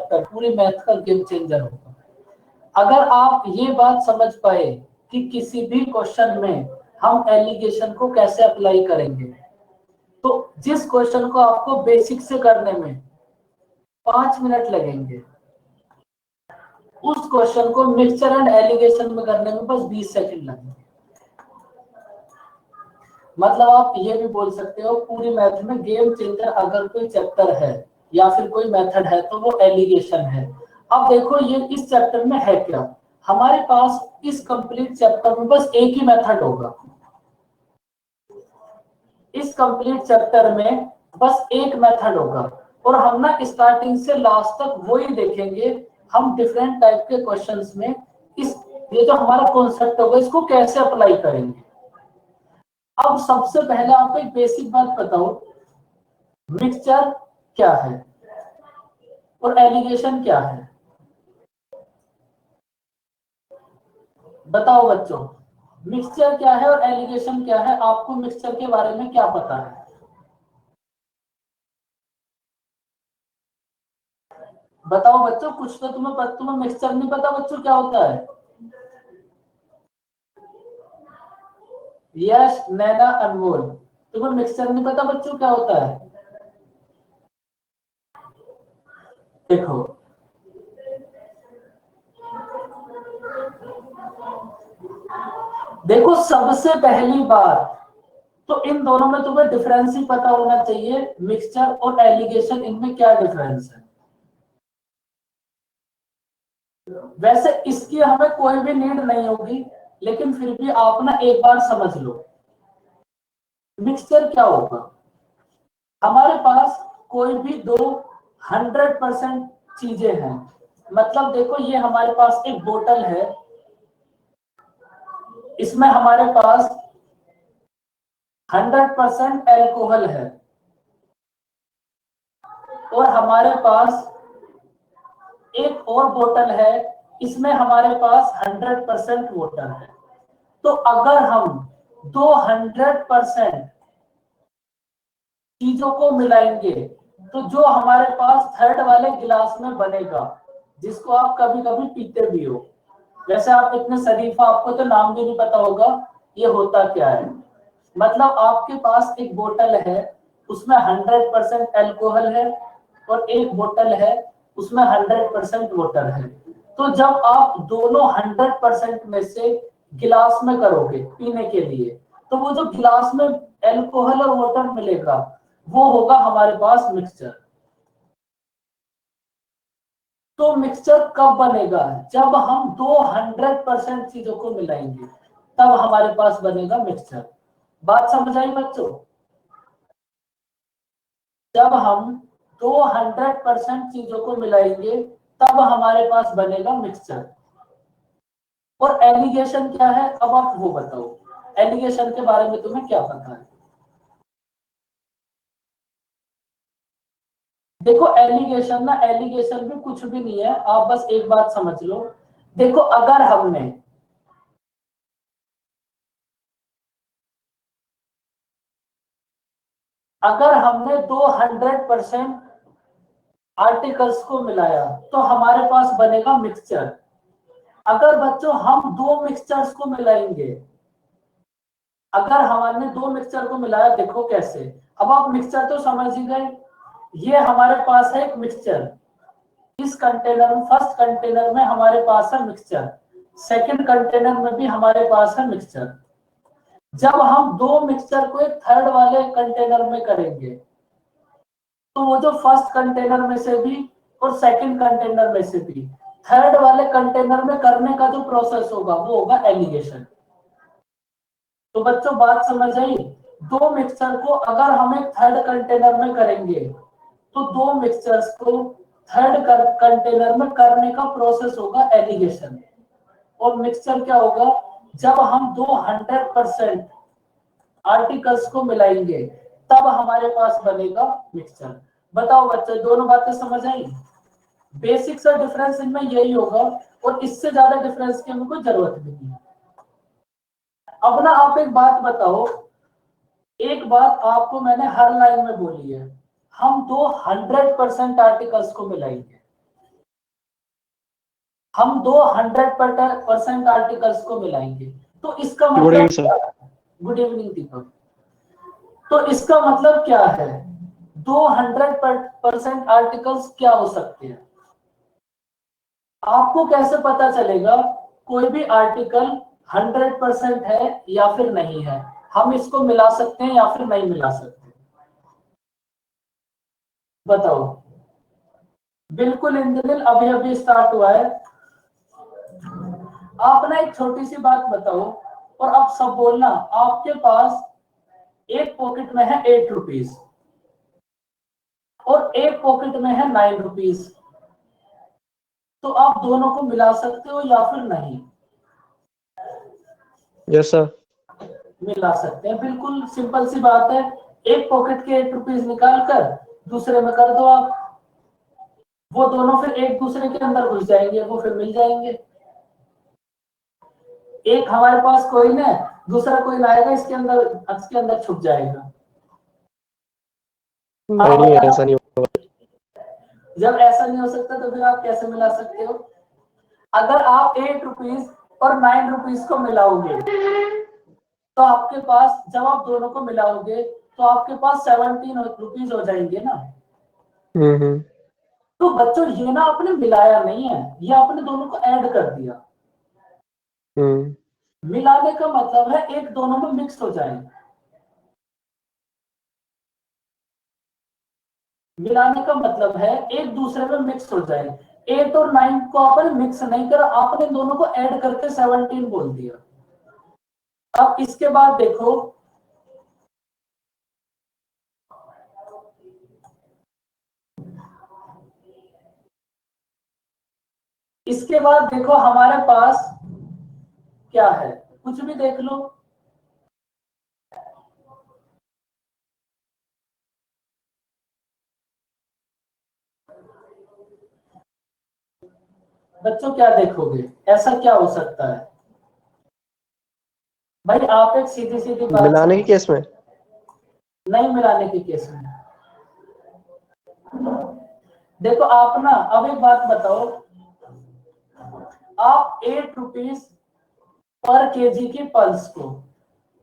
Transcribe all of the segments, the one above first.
Chapter पूरी math का game changer होगा। अगर आप ये बात समझ पाए कि किसी भी क्वेश्चन में हम एलिगेशन को कैसे अप्लाई करेंगे, तो जिस क्वेश्चन को आपको बेसिक से करने में 5 मिनट लगेंगे, उस क्वेश्चन को मिक्सचर एंड एलिगेशन में करने में बस 20 सेकंड लगेंगे। मतलब आप ये भी बोल सकते हो पूरी मैथ में गेम चेंजर अगर कोई चैप्टर है या फिर कोई मेथड है तो वो एलिगेशन है। अब देखो ये इस चैप्टर में है क्या, हमारे पास इस कंप्लीट चैप्टर में बस एक ही मेथड होगा। इस कंप्लीट चैप्टर में बस एक मेथड होगा और हम ना स्टार्टिंग से लास्ट तक वही देखेंगे। हम डिफरेंट टाइप के क्वेश्चंस में इस ये जो हमारा कॉन्सेप्ट होगा इसको कैसे अप्लाई करेंगे। अब सबसे पहले आपको एक बेसिक बात बताओ, मिक्सचर क्या है और एलिगेशन क्या है? बताओ बच्चों, मिक्सचर क्या है और एलिगेशन क्या है? आपको मिक्सचर के बारे में क्या पता है? बताओ बच्चों, कुछ तो तुम्हें मिक्सचर नहीं पता बच्चों क्या होता है? यस नैना अनमोल, तुम्हें मिक्सचर नहीं पता बच्चों क्या होता है? देखो देखो सबसे पहली बात तो इन दोनों में तुम्हें डिफरेंस ही पता होना चाहिए, मिक्सचर और एलिगेशन, इनमें क्या डिफरेंस है। वैसे इसकी हमें कोई भी नीड नहीं होगी, लेकिन फिर भी आप ना एक बार समझ लो मिक्सचर क्या होगा। हमारे पास कोई भी दो 100% चीजें हैं। मतलब देखो ये हमारे पास एक बोतल है, इसमें हमारे पास 100% एल्कोहल है और हमारे पास एक और बोतल है, इसमें हमारे पास 100% वाटर है। तो अगर हम दो 100% चीजों को मिलाएंगे तो जो हमारे पास थर्ड वाले गिलास में बनेगा, जिसको आप कभी कभी पीते भी हो, वैसे आप इतने शरीफ, आपको तो नाम भी नहीं पता होगा ये होता क्या है। मतलब आपके पास एक बोतल है, उसमें 100% एल्कोहल है और एक बोतल है उसमें 100% वाटर है। तो जब आप दोनों 100% में से गिलास में करोगे पीने के लिए, तो वो जो गिलास में एल्कोहल और वाटर मिलेगा वो होगा हमारे पास मिक्सचर। तो मिक्सचर कब बनेगा? जब हम दो 100% चीजों को मिलाएंगे तब हमारे पास बनेगा मिक्सचर। बात समझ आई बच्चों? जब हम दो 100% चीजों को मिलाएंगे तब हमारे पास बनेगा मिक्सचर। और एलिगेशन क्या है अब आप वो बताओ, एलिगेशन के बारे में तुम्हें क्या पता है? देखो एलिगेशन ना, एलिगेशन भी कुछ भी नहीं है, आप बस एक बात समझ लो। देखो अगर हमने दो 100% आर्टिकल्स को मिलाया तो हमारे पास बनेगा मिक्सचर। अगर बच्चों हम दो मिक्सचर्स को मिलाएंगे, अगर हमने दो मिक्सचर को मिलाया, देखो कैसे, अब आप मिक्सचर तो समझ ही गए। ये हमारे पास है एक मिक्सचर, इस कंटेनर में, फर्स्ट कंटेनर में हमारे पास है मिक्सचर, सेकंड कंटेनर में भी हमारे पास है मिक्सचर। जब हम दो मिक्सचर को एक थर्ड वाले कंटेनर में करेंगे तो वो जो फर्स्ट कंटेनर में से भी और सेकंड कंटेनर में से भी थर्ड वाले कंटेनर में करने का जो प्रोसेस होगा वो होगा एलिगेशन। तो बच्चों बात समझ आई? दो मिक्सचर को अगर हम एक थर्ड कंटेनर में करेंगे तो दो मिक्सचर्स को थर्ड कंटेनर में करने का प्रोसेस होगा एलिगेशन। और मिक्सचर क्या होगा? जब हम दो 100% आर्टिकल्स को मिलाएंगे तब हमारे पास बनेगा मिक्सचर। बताओ बच्चे, दोनों बातें समझ आई? बेसिक सा डिफरेंस इनमें यही होगा और इससे ज्यादा डिफरेंस की हमें कोई जरूरत भी नहीं है। अब ना आप एक बात बताओ, एक बात आपको मैंने हर लाइन में बोली है, हम दो 100% आर्टिकल्स को मिलाएंगे, हम दो 100% आर्टिकल्स को मिलाएंगे, तो इसका गुड मतलब इवनिंग सर। गुड इवनिंग दीपक। तो इसका मतलब क्या है, 200% आर्टिकल्स क्या हो सकते हैं? आपको कैसे पता चलेगा कोई भी आर्टिकल 100% है या फिर नहीं है? हम इसको मिला सकते हैं या फिर नहीं मिला सकते? बताओ। बिल्कुल इंद्रनील, अभी अभी स्टार्ट हुआ है। आप ना एक छोटी सी बात बताओ और अब सब बोलना। आपके पास एक पॉकेट में है 8 रुपीज और एक पॉकेट में है 9 रुपीज, तो आप दोनों को मिला सकते हो या फिर नहीं? Yes sir. मिला सकते हैं, बिल्कुल सिंपल सी बात है। एक पॉकेट के 8 रुपीज निकाल कर दूसरे में कर दो आप, वो दोनों फिर एक दूसरे के अंदर घुस जाएंगे, वो फिर मिल जाएंगे। एक हमारे पास कॉइन है, दूसरा कॉइन आएगा इसके अंदर छुप जाएगा। नहीं नहीं, ऐसा नहीं होगा। जब ऐसा नहीं हो सकता तो फिर आप कैसे मिला सकते हो? अगर आप 8 रुपीज और 9 रुपीज को मिलाओगे तो आपके पास, जब आप दोनों को मिलाओगे तो आपके पास 17 रुपीज हो जाएंगे ना। हम्म। तो बच्चों ये ना आपने मिलाया नहीं है, ये आपने दोनों को ऐड कर दिया। हम्म। मिलाने का मतलब है एक दोनों में मिक्स हो जाए। मिलाने का मतलब है एक दूसरे में मिक्स हो जाए। 8 और 9 को आपने मिक्स नहीं करा, आपने दोनों को ऐड करके 17 बोल दिया। अब इसके बाद देखो, इसके बाद देखो हमारे पास क्या है, कुछ भी देख लो। बच्चों क्या देखोगे, ऐसा क्या हो सकता है? भाई आप एक सीधी सीधी बात मिलाने के समझो। केस में नहीं मिलाने के केस में देखो आप ना, अब एक बात बताओ, आप 8 रुपीज पर केजी की पल्स को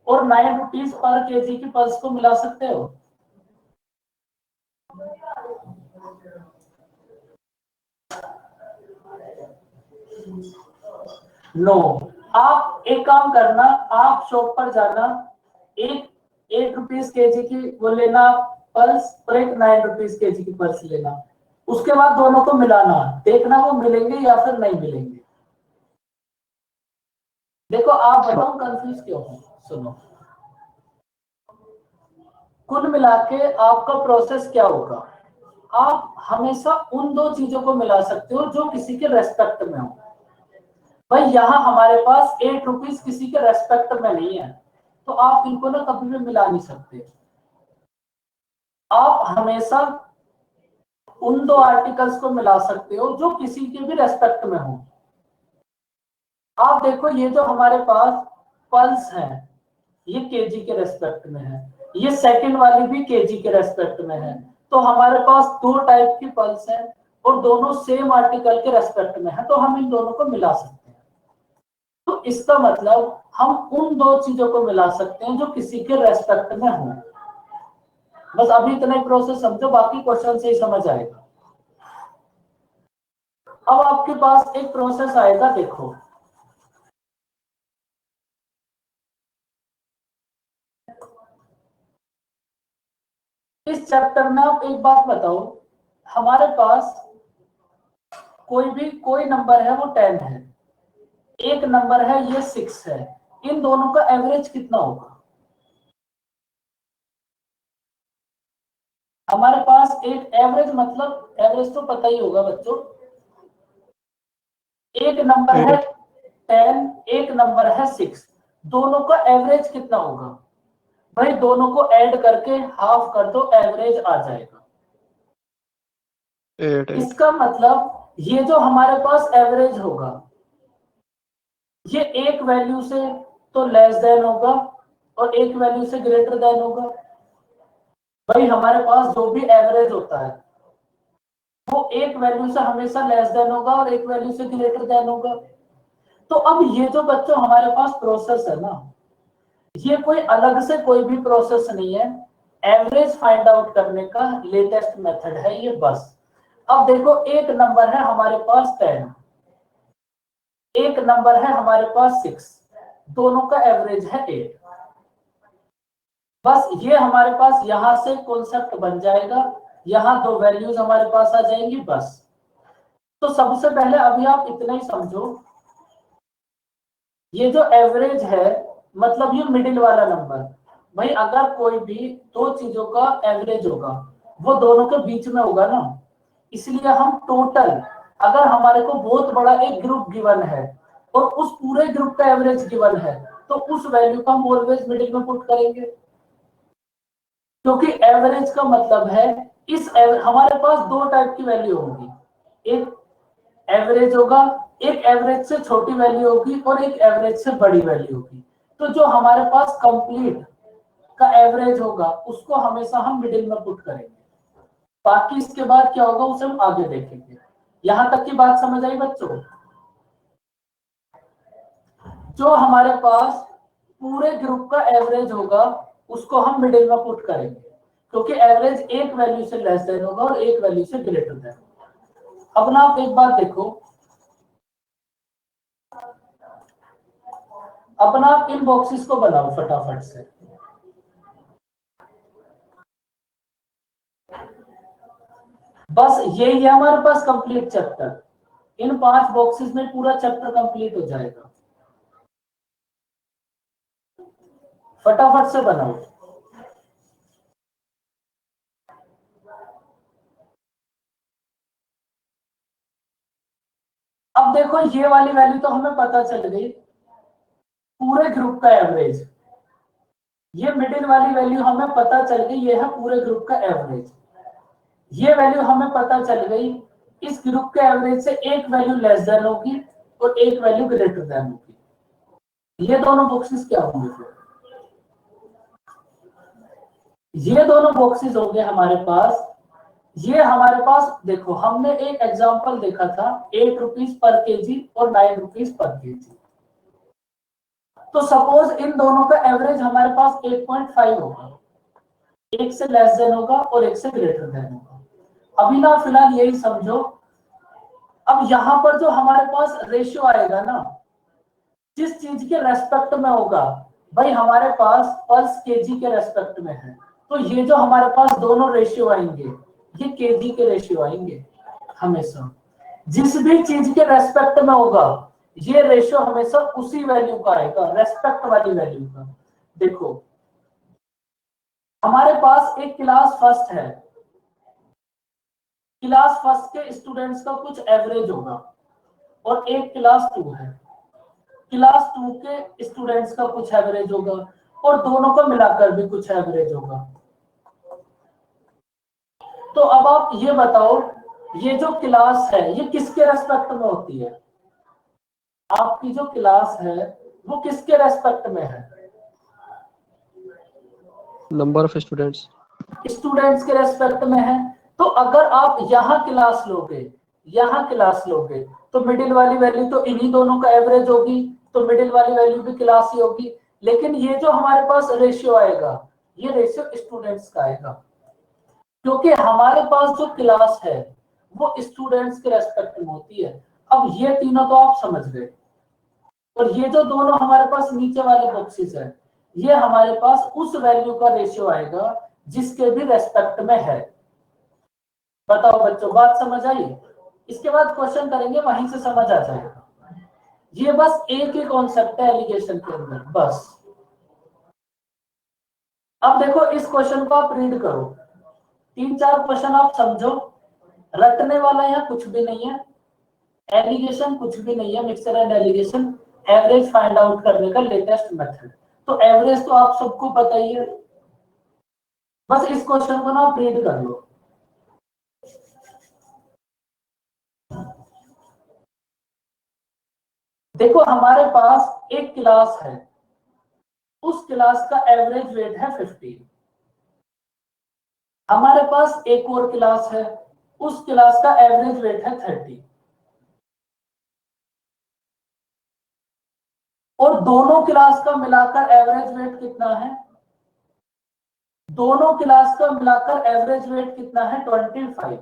और 9 रुपीज पर केजी की पल्स को मिला सकते हो? नो। आप एक काम करना, आप शॉप पर जाना, एक 8 रुपीज केजी की वो लेना पल्स और एक 9 रुपीज केजी की पल्स लेना। उसके बाद दोनों को मिलाना, देखना वो मिलेंगे या फिर नहीं मिलेंगे। देखो आप बताओ कंफ्यूज क्यों हो? सुनो, कुल मिला के आपका प्रोसेस क्या होगा, आप हमेशा उन दो चीजों को मिला सकते हो जो किसी के रेस्पेक्ट में हो। भाई यहाँ हमारे पास 8 रुपीज किसी के रेस्पेक्ट में नहीं है, तो आप इनको ना कभी भी मिला नहीं सकते। आप हमेशा उन दो आर्टिकल्स को मिला सकते हो जो किसी के भी रेस्पेक्ट में हो। आप देखो ये जो हमारे पास पल्स है, ये केजी के रेस्पेक्ट में है, ये सेकंड वाली भी केजी के रेस्पेक्ट में है। तो हमारे पास दो टाइप की पल्स है और दोनों सेम आर्टिकल के रेस्पेक्ट में है, तो हम इन दोनों को मिला सकते हैं। तो इसका मतलब हम उन दो चीजों को मिला सकते हैं जो किसी के रेस्पेक्ट में हो। बस अभी इतना ही प्रोसेस समझो, बाकी क्वेश्चन से ही समझ आएगा। अब आपके पास एक प्रोसेस आएगा, देखो इस चैप्टर में। आप एक बात बताओ, हमारे पास कोई नंबर है वो 10 है, एक नंबर है ये 6 है, इन दोनों का एवरेज कितना होगा? हमारे पास एक एवरेज, मतलब एवरेज तो पता ही होगा बच्चों। एक नंबर है 8। 10, एक नंबर है 6, दोनों का एवरेज कितना होगा? भाई दोनों को ऐड करके हाफ कर दो, एवरेज आ जाएगा। 8। इसका मतलब ये जो हमारे पास एवरेज होगा, ये एक वैल्यू से तो लेस देन होगा और एक वैल्यू से ग्रेटर देन होगा। भाई हमारे पास जो भी एवरेज होता है वो एक वैल्यू से हमेशा लेस देन होगा और एक वैल्यू से ग्रेटर देन होगा। तो अब ये जो बच्चों हमारे पास प्रोसेस है ना, ये कोई अलग से कोई भी प्रोसेस नहीं है, एवरेज फाइंड आउट करने का लेटेस्ट मेथड है ये बस। अब देखो एक नंबर है हमारे पास 10, एक नंबर है हमारे पास 6, दोनों का एवरेज है 8। बस ये हमारे पास यहां से कॉन्सेप्ट बन जाएगा, यहां दो वैल्यूज हमारे पास आ जाएंगी बस। तो सबसे पहले अभी आप इतना ही समझो, ये जो एवरेज है मतलब ये मिडिल वाला नंबर। भाई अगर कोई भी दो चीजों का एवरेज होगा वो दोनों के बीच में होगा ना, इसलिए हम टोटल, अगर हमारे को बहुत बड़ा एक ग्रुप गिवन है और उस पूरे ग्रुप का एवरेज गिवन है तो उस वैल्यू को हम ऑलवेज मिडिल में पुट करेंगे, क्योंकि एवरेज का मतलब है हमारे पास दो टाइप की वैल्यू होगी, एक एवरेज होगा, एक एवरेज से छोटी वैल्यू होगी और एक एवरेज से बड़ी वैल्यू होगी। तो जो हमारे पास कंप्लीट का एवरेज होगा उसको हमेशा हम मिडिल में पुट करेंगे, बाकी इसके बाद क्या होगा उसे हम आगे देखेंगे। यहां तक की बात समझ आई बच्चों? जो हमारे पास पूरे ग्रुप का एवरेज होगा उसको हम मिडिल में पुट करेंगे, क्योंकि एवरेज एक वैल्यू से लेस देन होगा और एक वैल्यू से ग्रेटर देन होगा। अब ना आप एक बात देखो, अपना आप इन बॉक्सेस को बनाओ फटाफट से। बस यही है हमारे पास कंप्लीट चैप्टर, इन 5 बॉक्सेस में पूरा चैप्टर कंप्लीट हो जाएगा। फटाफट से बनाओ। अब देखो ये वाली वैल्यू तो हमें पता चल गई, पूरे ग्रुप का एवरेज। ये मिडिल वाली वैल्यू हमें पता चल गई, ये है पूरे ग्रुप का एवरेज। ये वैल्यू हमें पता चल गई, इस ग्रुप के एवरेज से एक वैल्यू लेस देन होगी और एक वैल्यू ग्रेटर देन होगी। ये दोनों बॉक्सेस क्या होंगे फिर? ये दोनों बॉक्सेस होंगे हमारे पास, ये हमारे पास देखो हमने एक एग्जांपल देखा था 8 रुपीज पर केजी और 9 रुपीज पर केजी। तो सपोज इन दोनों का एवरेज हमारे पास 8.5 होगा, एक से लेस देन होगा और एक से ग्रेटर देन होगा। अभी ना फिलहाल यही समझो, अब यहां पर जो हमारे पास रेशियो आएगा ना, जिस चीज के रेस्पेक्ट में होगा, भाई हमारे पास पल्स केजी के रेस्पेक्ट में है, तो ये जो हमारे पास दोनों रेशियो आएंगे ये केजी के रेशियो आएंगे हमेशा। जिस भी चीज के रेस्पेक्ट में होगा ये रेशियो हमेशा उसी वैल्यू का आएगा, रेस्पेक्ट वाली वैल्यू का। देखो हमारे पास एक क्लास फर्स्ट है, क्लास फर्स्ट के स्टूडेंट्स का कुछ एवरेज होगा, और एक क्लास 2 है, क्लास 2 के स्टूडेंट्स का कुछ एवरेज होगा, और दोनों को मिलाकर भी कुछ एवरेज होगा। तो अब आप ये बताओ, ये जो क्लास है ये किसके रेस्पेक्ट में होती है? आपकी जो क्लास है वो किसके रेस्पेक्ट में है? Number of students. स्टूडेंट्स के रेस्पेक्ट में है। तो अगर आप यहाँ क्लास लोगे, यहाँ क्लास लोगे, तो मिडिल वाली वैल्यू तो इन्हीं दोनों का एवरेज होगी, तो मिडिल वाली वैल्यू भी क्लास ही होगी। लेकिन ये जो हमारे पास रेशियो आएगा ये रेशियो स्टूडेंट्स का आएगा, क्योंकि हमारे पास जो क्लास है वो स्टूडेंट्स के रेस्पेक्ट में होती है। अब ये तीनों तो आप समझ गए, और ये जो दोनों हमारे पास नीचे वाले बॉक्सेस है ये हमारे पास उस वैल्यू का रेशियो आएगा जिसके भी रेस्पेक्ट में है। बताओ बच्चों बात समझ आई? इसके बाद क्वेश्चन करेंगे वहीं से समझ आ जाएगा। ये बस एक ही कॉन्सेप्ट है एलिगेशन के अंदर बस। अब देखो इस क्वेश्चन को आप रीड करो, 3-4 क्वेश्चन आप समझो, रटने वाला यहाँ कुछ भी नहीं है, एलिगेशन कुछ भी नहीं है, mixture and allegation average find out करने का लेटेस्ट मेथड। तो एवरेज तो आप सबको पता ही है, बस इस क्वेश्चन को ना आप रीड कर लो। देखो हमारे पास एक क्लास है, उस क्लास का एवरेज वेट है 15। हमारे पास एक और क्लास है, उस क्लास का एवरेज वेट है 30 और दोनों क्लास का मिलाकर एवरेज वेट कितना है? दोनों क्लास का मिलाकर एवरेज वेट कितना है? 25।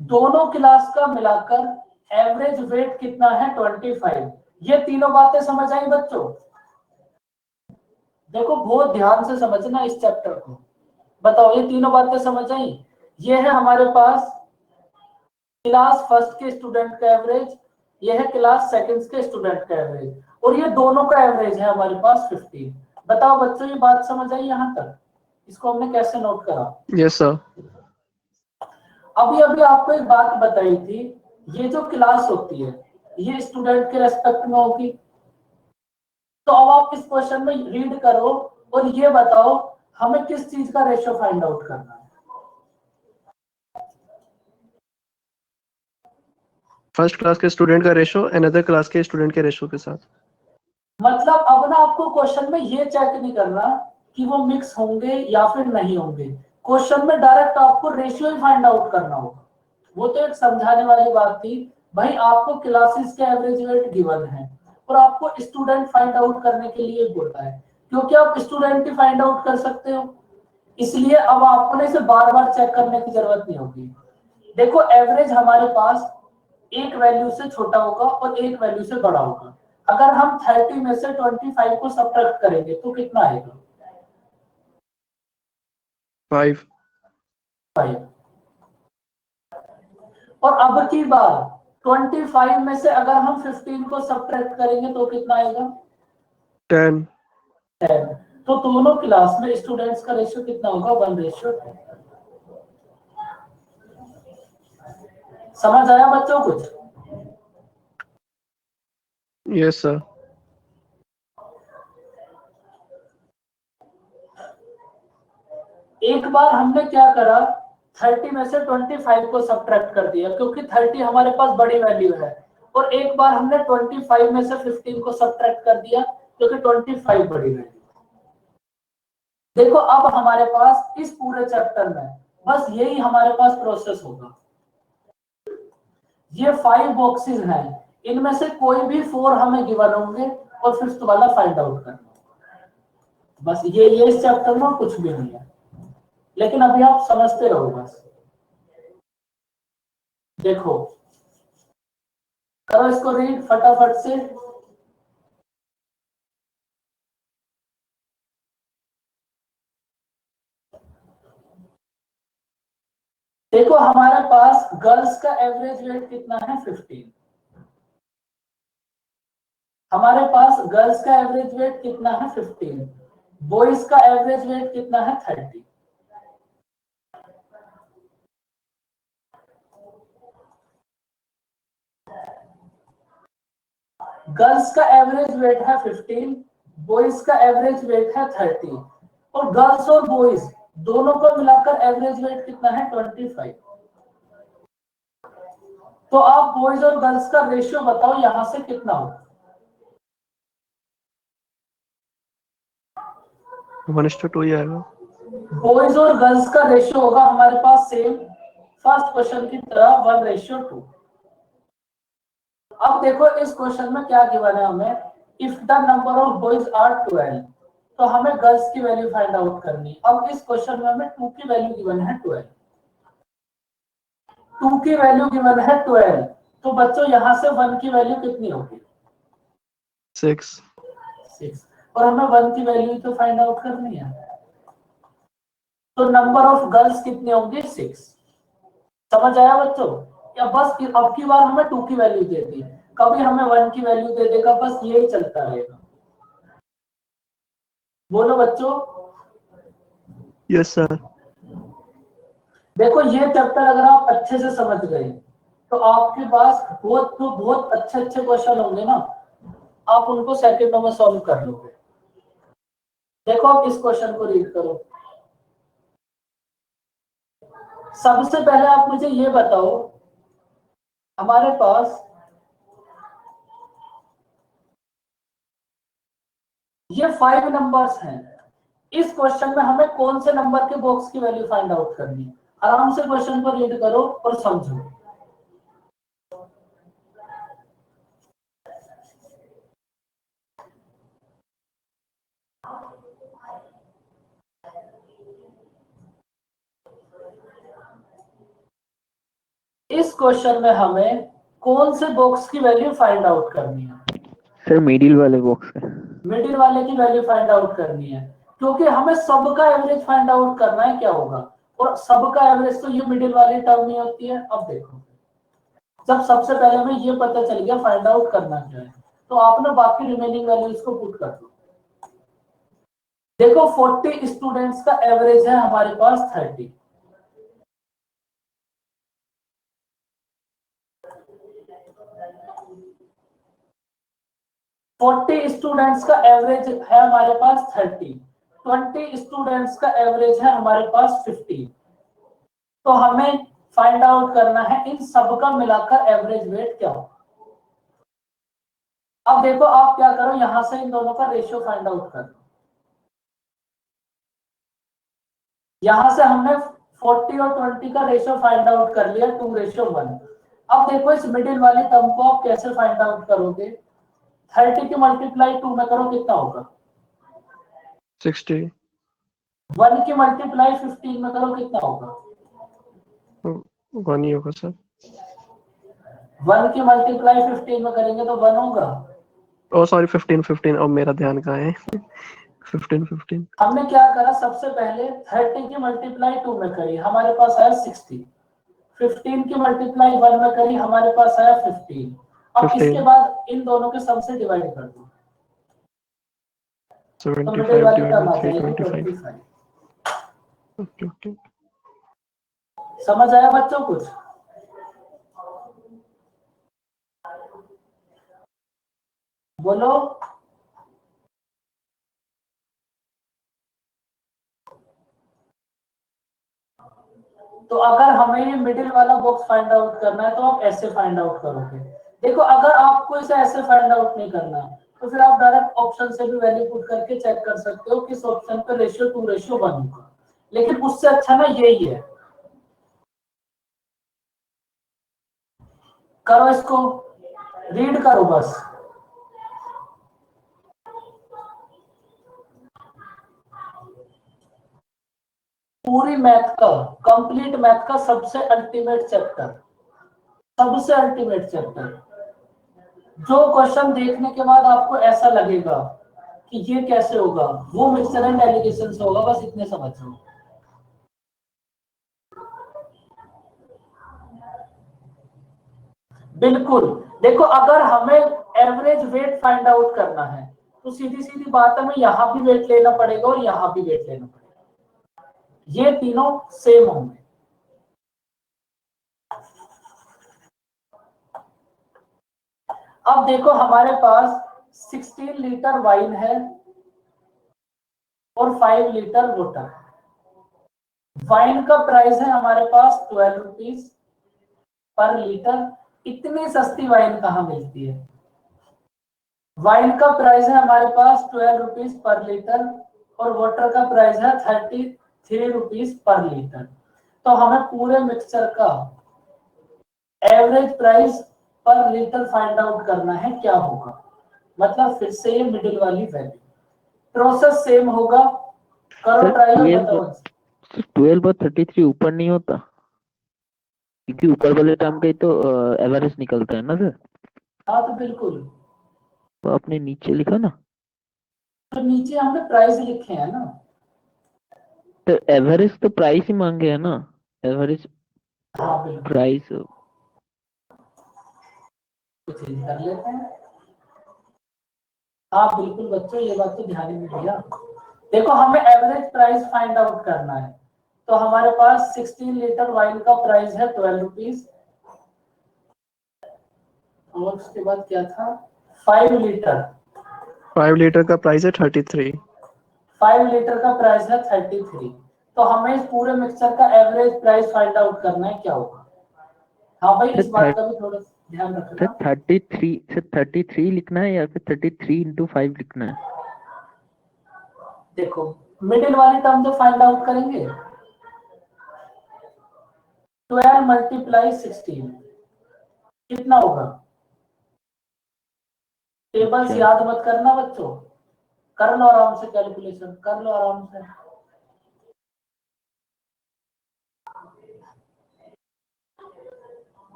दोनों क्लास का मिलाकर एवरेज वेट कितना है? 25। ये तीनों बातें समझ आई बच्चों? देखो बहुत ध्यान से समझना इस चैप्टर को। बताओ ये तीनों बातें समझ आई? ये है हमारे पास क्लास फर्स्ट के स्टूडेंट का एवरेज, ये है क्लास सेकंड के स्टूडेंट का एवरेज, और ये दोनों का एवरेज है हमारे पास 15। बताओ बच्चों ये बात समझ आई यहाँ तक? इसको हमने कैसे नोट करा? Yes, sir. अभी अभी आपको एक बात बताई थी, ये जो क्लास होती है ये स्टूडेंट के रेस्पेक्ट में होगी। तो अब आप इस क्वेश्चन में रीड करो और ये बताओ हमें किस चीज का रेशियो फाइंड आउट करना है। फर्स्ट क्लास के स्टूडेंट का रेशो अनदर क्लास के स्टूडेंट के रेशो के साथ। मतलब अब ना आपको क्वेश्चन में ये चेक नहीं करना कि वो मिक्स होंगे या फिर नहीं होंगे, क्वेश्चन में डायरेक्ट आपको रेशियो ही फाइंड आउट करना होगा। वो तो एक समझाने वाली बात थी, भाई आपको क्लासेस के एवरेज वेट गिवन है और आपको स्टूडेंट फाइंड आउट करने के लिए बोला है, क्योंकि आप स्टूडेंट ही फाइंड आउट कर सकते हो, इसलिए अब आपको इसे बार बार चेक करने की जरूरत नहीं होगी। देखो एवरेज हमारे पास एक वैल्यू से छोटा होगा और एक वैल्यू से बड़ा होगा। अगर हम 30 में से 25 को सब्ट्रैक्ट करेंगे तो कितना आएगा? 5. 5। और अब की बार 25 में से अगर हम 15 को सब्ट्रैक्ट करेंगे तो कितना आएगा? 10. 10। तो दोनों क्लास में स्टूडेंट्स का रेशियो कितना होगा? 1:10। समझ आया बच्चों कुछ? Yes, sir. एक बार हमने क्या करा, 30 में से 25 को सब्ट्रैक्ट कर दिया क्योंकि 30 हमारे पास बड़ी वैल्यू है, और एक बार हमने 25 में से 15 को सब्ट्रैक्ट कर दिया क्योंकि 25 बड़ी वैल्यू। देखो अब हमारे पास इस पूरे चैप्टर में बस यही हमारे पास प्रोसेस होगा। ये 5 बॉक्सेस हैं, इनमें से कोई भी 4 हमें गिवन होंगे और फिफ्थ वाला फाइंड आउट करना होगा। बस ये इस चैप्टर में कुछ भी नहीं है, लेकिन अभी आप समझते रहो बस। देखो करो इसको रीड फटाफट से। देखो हमारे पास गर्ल्स का एवरेज वेट कितना है? 15। हमारे पास गर्ल्स का एवरेज वेट कितना है? 15। बॉयज का एवरेज वेट कितना है? 30। गर्ल्स का एवरेज वेट है 15, बॉयज का एवरेज वेट है 30, और गर्ल्स और बॉयज दोनों को मिलाकर एवरेज वेट कितना है? 25। तो आप बॉयज और गर्ल्स का रेशियो बताओ यहां से कितना होगा? 1:2 ही आएगा। बॉयज और गर्ल्स का रेशियो होगा हमारे पास सेम फर्स्ट क्वेश्चन की तरह 1:2। अब देखो इस क्वेश्चन में क्या गिवन है हमें, if the number of boys are 12, तो हमें गर्ल्स की वैल्यू फाइंड आउट करनी। अब इस क्वेश्चन में हमें 2 की वैल्यू गिवन है 12, 2 की वैल्यू गिवन है 12, तो बच्चों यहां से 1 की वैल्यू कितनी होगी? 6. 6। और हमें 1 की वैल्यू तो फाइंड आउट करनी है, तो नंबर ऑफ गर्ल्स कितने होंगे? 6। समझ आया बच्चों? या बस अब की बार हमें 2 की वैल्यू दे दी, कभी हमें 1 की वैल्यू दे देगा, बस यही चलता रहेगा। बोलो बच्चों। Yes, sir. देखो ये चैप्टर अगर आप अच्छे से समझ गए तो आपके पास बहुत अच्छे अच्छे क्वेश्चन होंगे ना, आप उनको सेकंडों में सॉल्व कर लोगे। देखो आप इस क्वेश्चन को रीड करो। सबसे पहले आप मुझे ये बताओ, हमारे पास ये 5 नंबर्स हैं, इस क्वेश्चन में हमें कौन से नंबर के बॉक्स की वैल्यू फाइंड आउट करनी है। आराम से क्वेश्चन को रीड करो और समझो। इस क्वेश्चन में हमें कौन से बॉक्स की वैल्यू फाइंड आउट करनी है? सर मिडिल वाले बॉक्स का। मिडिल वाले की वैल्यू फाइंड आउट करनी है, क्योंकि हमें सबका एवरेज फाइंड आउट करना है क्या होगा, और सबका एवरेज तो ये मिडिल वाली टर्म में होती है। अब देखो, जब सबसे पहले हमें ये पता चल गया फाइंड आउट करना क्या है, तो आपने बाकी रिमेनिंग वैल्यूज को पुट कर दो। देखो 40 स्टूडेंट्स का एवरेज है हमारे पास 30। स्टूडेंट्स का एवरेज है हमारे पास 30, 20 स्टूडेंट्स का एवरेज है हमारे पास 50। तो हमें फाइंड आउट करना है इन सब का मिलाकर एवरेज वेट क्या होगा। अब देखो आप क्या करो, यहां से इन दोनों का रेशियो फाइंड आउट कर लो। यहां से हमने 40 और 20 का रेशियो फाइंड आउट कर लिया 2:1। अब देखो इस मिडिल वाली टर्म को आप कैसे फाइंड आउट करोगे। 30 की मल्टीप्लाई 2 में करो, कितना होगा? 60। 1 की मल्टीप्लाई 15 में करो, कितना होगा? 1 ही होगा सर। 1 की मल्टीप्लाई 15 में करेंगे तो 1 होगा। ओ सॉरी 15 अब मेरा ध्यान कहाँ है। 15 हमने क्या करा, सबसे पहले 30 की मल्टीप्लाई 2 में करी, हमारे पास आया 60। 15 की मल्टीप्लाई 1 में करी, हमारे पास आया 15। अब 15 इसके बाद इन दोनों के सम से डिवाइड कर दो, तो मिडिल 75 वाली डिवाइड टर्म आ बाय जाएगी 325। 25। Okay okay. समझ आया बच्चों कुछ? बोलो। तो अगर हमें ये मिडिल वाला बॉक्स फाइंड आउट करना है तो आप ऐसे फाइंड आउट करोगे। देखो अगर आपको इसे ऐसे फाइंड आउट नहीं करना तो फिर आप डायरेक्ट ऑप्शन से भी वैल्यू पुट करके चेक कर सकते हो किस ऑप्शन पे रेशियो 2:1 होगा, लेकिन उससे अच्छा ना यही है। करो इसको, रीड करो बस। पूरी मैथ का, कंप्लीट मैथ का सबसे अल्टीमेट चैप्टर, सबसे अल्टीमेट चैप्टर, जो क्वेश्चन देखने के बाद आपको ऐसा लगेगा कि ये कैसे होगा, वो मिक्सचर एंड एलिगेशन से होगा। बस इतने समझो। बिल्कुल। देखो अगर हमें एवरेज वेट फाइंड आउट करना है तो सीधी सीधी बात है, हमें यहां भी वेट लेना पड़ेगा और यहां भी वेट लेना पड़ेगा, ये तीनों सेम होंगे। अब देखो हमारे पास 16 लीटर वाइन है और 5 लीटर वाटर। वाइन का प्राइस है हमारे पास 12 रुपीज पर लीटर। इतनी सस्ती वाइन कहां मिलती है? वाइन का प्राइस है हमारे पास 12 रुपीज पर लीटर और वाटर का प्राइस है 33 रुपीज पर लीटर। तो हमें पूरे मिक्सचर का एवरेज प्राइस पर लीटर फाइंड आउट करना है, क्या होगा। मतलब फिर से ये मिडिल वाली वैल्यू, प्रोसेस सेम होगा। करो ट्राई और बताओ। 12 और 33 ऊपर नहीं होता, क्योंकि ऊपर वाले टर्म का ही तो एवरेज निकलता है ना सर। हाँ तो बिल्कुल, तो आपने नीचे लिखा ना, तो नीचे हमने प्राइस लिखे हैं ना। तो एवरेज तो प्राइस ही मांगे है ना, एवरेज हाँ बिल्कुल, प्राइस। तो चेंज कर लेते हैं। हाँ बिल्कुल बच्चों, ये बात तो ध्यान में दिया। देखो हमें एवरेज प्राइस फाइंड आउट करना है, तो हमारे पास 16 लीटर वाइन का प्राइस है 12 रुपीज और उसके बाद क्या था, 5 लीटर। 5 लीटर का प्राइस है 33। 5 लीटर का प्राइस है 33। तो हमें इस पूरे मिक्सचर का एवरेज प्राइस फाइंड आउट करना है, क्या होगा। हाँ भाई, इस बात का भी थोड़ा ध्यान सर रखना। 33 लिखना है या फिर 33 into 5 लिखना है? देखो मिडिल वाली टर्म जो फाइंड आउट करेंगे 12 मल्टीप्लाई 16 कितना होगा? टेबल्स अच्छा। याद मत करना बच्चों, कर लो आराम से, कैलकुलेशन कर लो आराम से।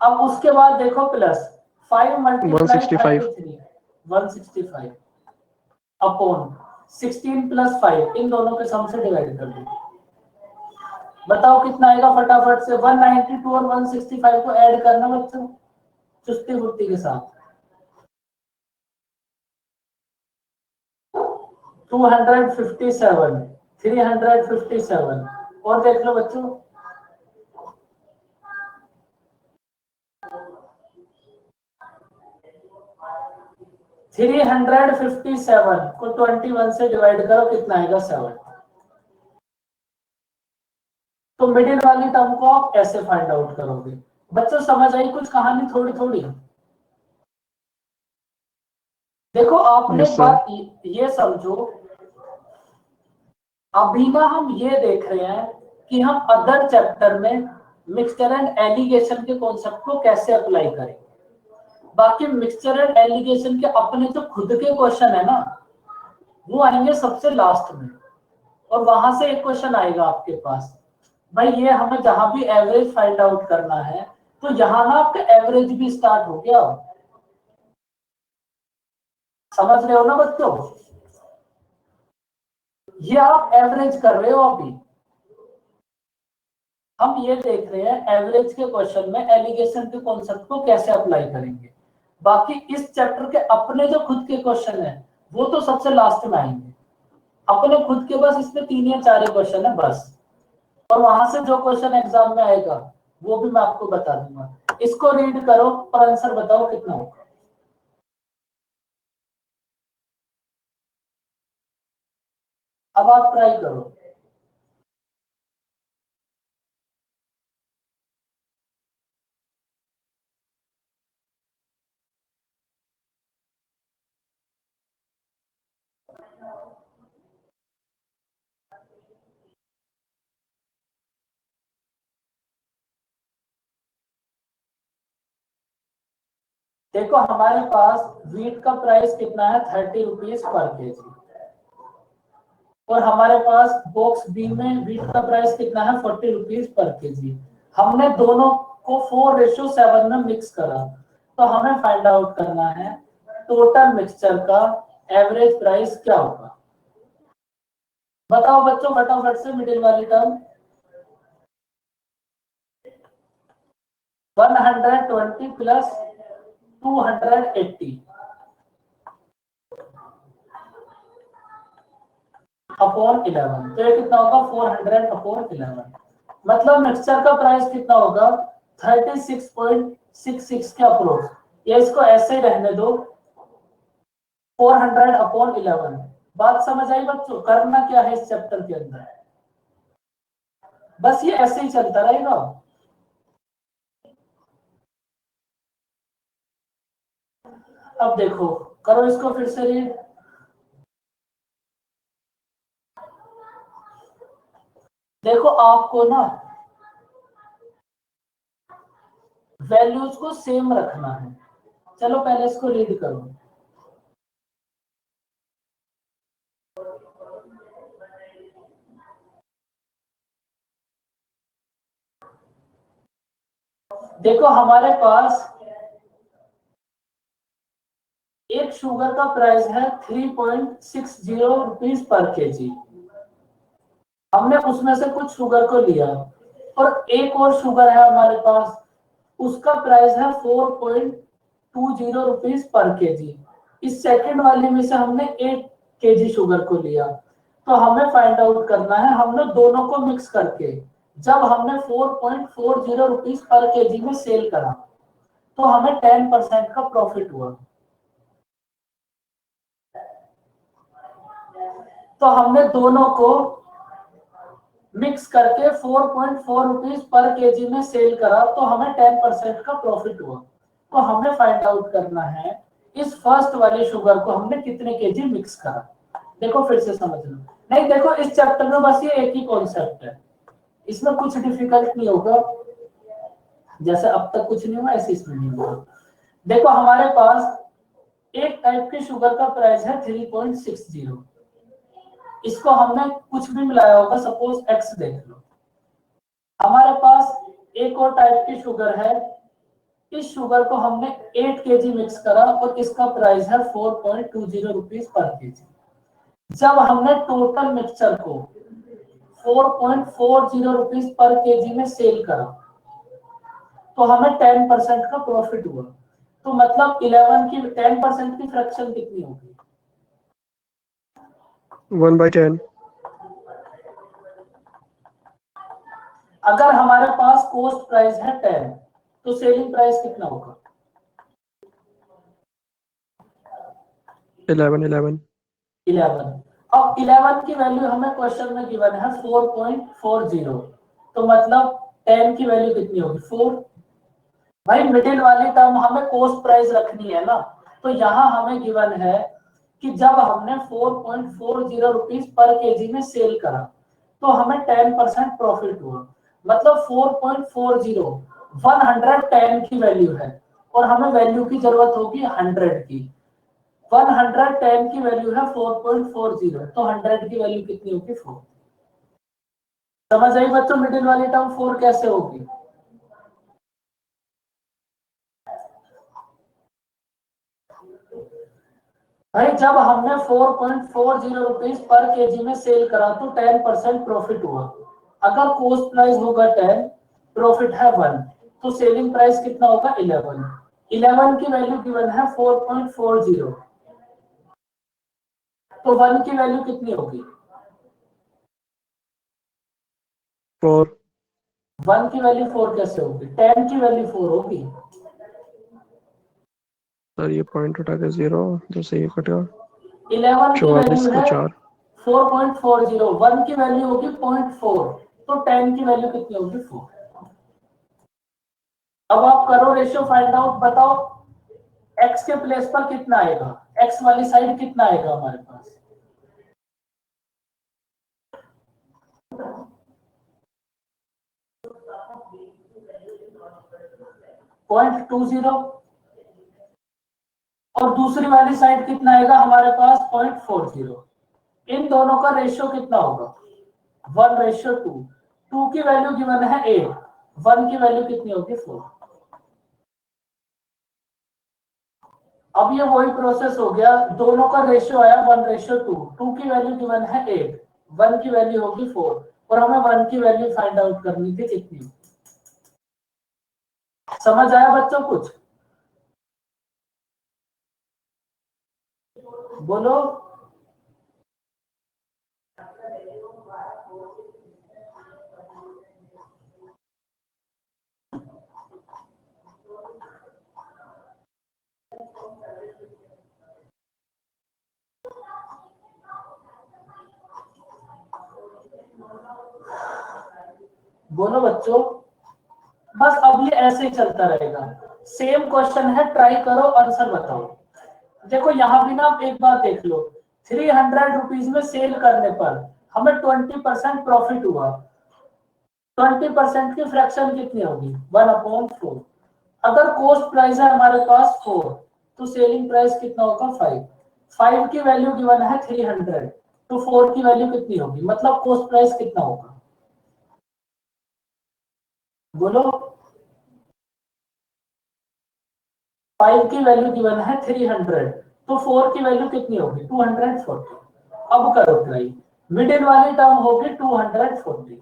अब उसके बाद देखो प्लस 5 मल्टीप्लाई 165 33 165 अपॉन 16 प्लस 5 इन दोनों के सम से डिवाइड कर दो। बताओ कितना आएगा फटाफट से। 192 और 165 को ऐड करना बच्चों चुस्ती फुर्ती के साथ। 257 357 और देख लो बच्चों। थ्री 357 को 21 से डिवाइड करो कितना आएगा 7। तो मिडिल वाली टर्म को आप ऐसे फाइंड आउट करोगे। बच्चों समझ आई कुछ कहानी थोड़ी थोड़ी? देखो आपने यस एक सर। बात ये समझो, अभी ना हम ये देख रहे हैं कि हम अदर चैप्टर में मिक्सचर एंड एलिगेशन के कॉन्सेप्ट को कैसे अप्लाई करें। बाकी मिक्सचर एंड एलिगेशन के अपने जो खुद के क्वेश्चन है ना वो आएंगे सबसे लास्ट में, और वहां से एक क्वेश्चन आएगा आपके पास, भाई ये हमें जहां भी एवरेज फाइंड आउट करना है तो यहाँ ना आपका एवरेज भी स्टार्ट हो गया। समझ रहे हो ना बच्चों? ये आप एवरेज कर रहे हो अभी। हम ये देख रहे हैं एवरेज के क्वेश्चन में एलिगेशन के कॉन्सेप्ट को कैसे अप्लाई करेंगे। बाकी इस चैप्टर के अपने जो खुद के क्वेश्चन है वो तो सबसे लास्ट में आएंगे। अपने खुद के बस इसमें 3 या 4 क्वेश्चन है बस, और वहां से जो क्वेश्चन एग्जाम में आएगा वो भी मैं आपको बता दूंगा। इसको रीड करो और आंसर बताओ कितना होगा। अब आप ट्राई करो। देखो हमारे पास वीट का प्राइस कितना है 30 रुपीज पर केजी, और हमारे पास बॉक्स बी में वीट का प्राइस कितना है 40 रुपीज पर केजी। हमने दोनों को 4:7 में मिक्स करा, तो हमें फाइंड आउट करना है टोटल मिक्सचर का एवरेज प्राइस क्या होगा। बताओ बच्चों फटाफट से मिडिल वाली टर्म। 120 प्लस 280 अपॉन 11, तो ये कितना होगा 400 अपॉन 11। मतलब मिक्सचर का प्राइस कितना होगा 36.66 के अप्रोच। या इसको ऐसे ही रहने दो 400 अपॉन 11। बात समझ आई बच्चों? करना क्या है इस चैप्टर के अंदर, बस ये ऐसे ही चलता रहेगा। अब देखो करो इसको फिर से रीड। देखो आपको ना वैल्यूज को सेम रखना है। चलो पहले इसको रीड करो। देखो हमारे पास एक शुगर का प्राइस है 3.60 रुपीज पर केजी। हमने उसमें से कुछ शुगर को लिया, और एक और शुगर है हमारे पास, उसका प्राइस है 4.20 रुपीज पर केजी। इस सेकंड वाले में से हमने 8 केजी शुगर को लिया, तो हमें फाइंड आउट करना है हमने दोनों को मिक्स करके जब हमने 4.40 रुपीज पर केजी में सेल करा तो हमें 10% का प्रॉफिट हुआ। तो हमने दोनों को मिक्स करके 4.4 रुपीज पर केजी में सेल करा तो हमें 10% का प्रॉफिट हुआ। तो हमें फाइंड आउट करना है इस फर्स्ट वाली शुगर को हमने कितने केजी मिक्स करा। देखो फिर से समझ लो, नहीं देखो इस चैप्टर में बस ये एक ही कॉन्सेप्ट है, इसमें कुछ डिफिकल्ट नहीं होगा, जैसे अब तक कुछ नहीं हुआ ऐसे इसमें नहीं होगा। देखो हमारे पास एक टाइप के शुगर का प्राइस है 3.60, इसको हमने कुछ भी मिलाया होगा, सपोज एक्स देख लो। हमारे पास एक और टाइप की शुगर है, इस शुगर को हमने 8 केजी मिक्स करा और इसका प्राइस है 4.20 रुपीज पर केजी। जब हमने टोटल मिक्सचर को 4.40 रुपीज पर केजी में सेल करा तो हमें 10% का प्रॉफिट हुआ। तो मतलब 11 की 10% की फ्रैक्शन कितनी होगी? 1/10। अगर हमारे पास कॉस्ट प्राइस है 10 तो सेलिंग प्राइस कितना होगा? 11। 11। अब 11 की वैल्यू हमें क्वेश्चन में गिवन है 4.40, तो मतलब 10 की वैल्यू कितनी होगी? 4। भाई मिडिल वाली टर्म हमें कॉस्ट प्राइस रखनी है ना, तो यहाँ हमें गिवन है कि जब हमने 4.40 रुपीज पर केजी में सेल करा तो हमें 10% प्रॉफिट हुआ। मतलब 4.40 110 की वैल्यू है और हमें वैल्यू की जरूरत होगी 100 की। 110 की वैल्यू है 4.40, तो 100 की वैल्यू कितनी होगी? 4। समझ आई बच्चों मिडिल वाली टर्म 4 कैसे होगी? भाई जब हमने 4.40 रुपीज पर केजी में सेल करा तो 10% प्रॉफिट हुआ। अगर कॉस्ट प्राइस होगा 10, प्रॉफिट है 1, तो सेलिंग प्राइस कितना होगा? 11। 11 की वैल्यू गिवन है 4.40, तो 1 की वैल्यू कितनी होगी? 4। 1 की वैल्यू 4 कैसे होगी? 10 की वैल्यू 4 होगी। सर ये पॉइंट उठा के 0 तो सही कटेगा। 11 की 44 वैल्यू का है 4। 4.40, 1 की वैल्यू होगी 0.4, तो 10 की वैल्यू कितनी होगी? 4। अब आप करो रेशियो फाइंड आउट, बताओ x के प्लेस पर कितना आएगा? x वाली साइड कितना आएगा हमारे पास? पॉइंट 20। और दूसरी वाली साइड कितना आएगा हमारे पास? 0.40। इन दोनों का रेशियो कितना होगा? 1:2। 2 की वैल्यू गिवन है 8, 1 की वैल्यू कितनी होगी? 4। अब ये वही प्रोसेस हो गया, दोनों का रेशियो आया 1:2। 2 की वैल्यू गिवन है 8, 1 की वैल्यू होगी 4, और हमें 1 की वैल्यू फाइंड आउट करनी थी कितनी। समझ आया बच्चों कुछ? बोलो। बोलो बच्चों। बस अब ये ऐसे ही चलता रहेगा, सेम क्वेश्चन है, ट्राई करो आंसर बताओ। देखो यहाँ भी ना आप एक बात देख लो, 300 रुपीज में सेल करने पर हमें 20% प्रॉफिट हुआ। 20% की फ्रैक्शन कितनी होगी? 1/4। अगर कॉस्ट प्राइस है हमारे पास 4, तो सेलिंग प्राइस कितना होगा? 5। 5 की वैल्यू गिवन है 300, तो 4 की वैल्यू कितनी होगी? मतलब कॉस्ट प्राइस कितना होगा? बोलो। 5 की वैल्यू गिवन है 300, तो 4 की वैल्यू कितनी होगी? 240। अब करो ट्राई, मिडिल वाली टर्म होगी 240।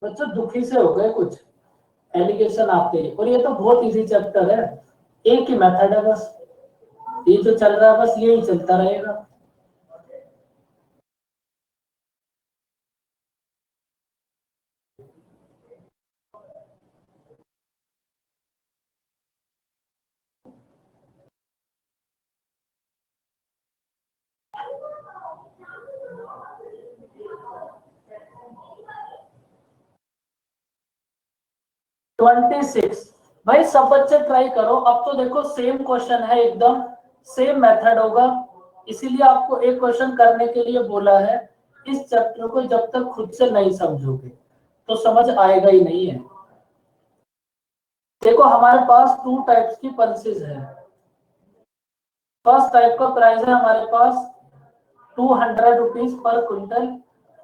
बच्चों दुखी से हो गए कुछ? एलिगेशन आते हैं। और ये तो बहुत इजी चैप्टर है, एक ही मेथड है बस, ये जो चल रहा है बस यही चलता रहेगा। ट्वेंटी सिक्स, भाई सब बच्चे ट्राई करो। अब तो देखो सेम क्वेश्चन है, एकदम सेम मेथड होगा, इसीलिए आपको एक क्वेश्चन करने के लिए बोला है। इस चैप्टर को जब तक खुद से नहीं समझोगे तो समझ आएगा ही नहीं है। देखो हमारे पास टू टाइप्स की पल्सेस है। फर्स्ट टाइप का प्राइस है हमारे पास 200 रुपीज पर क्विंटल,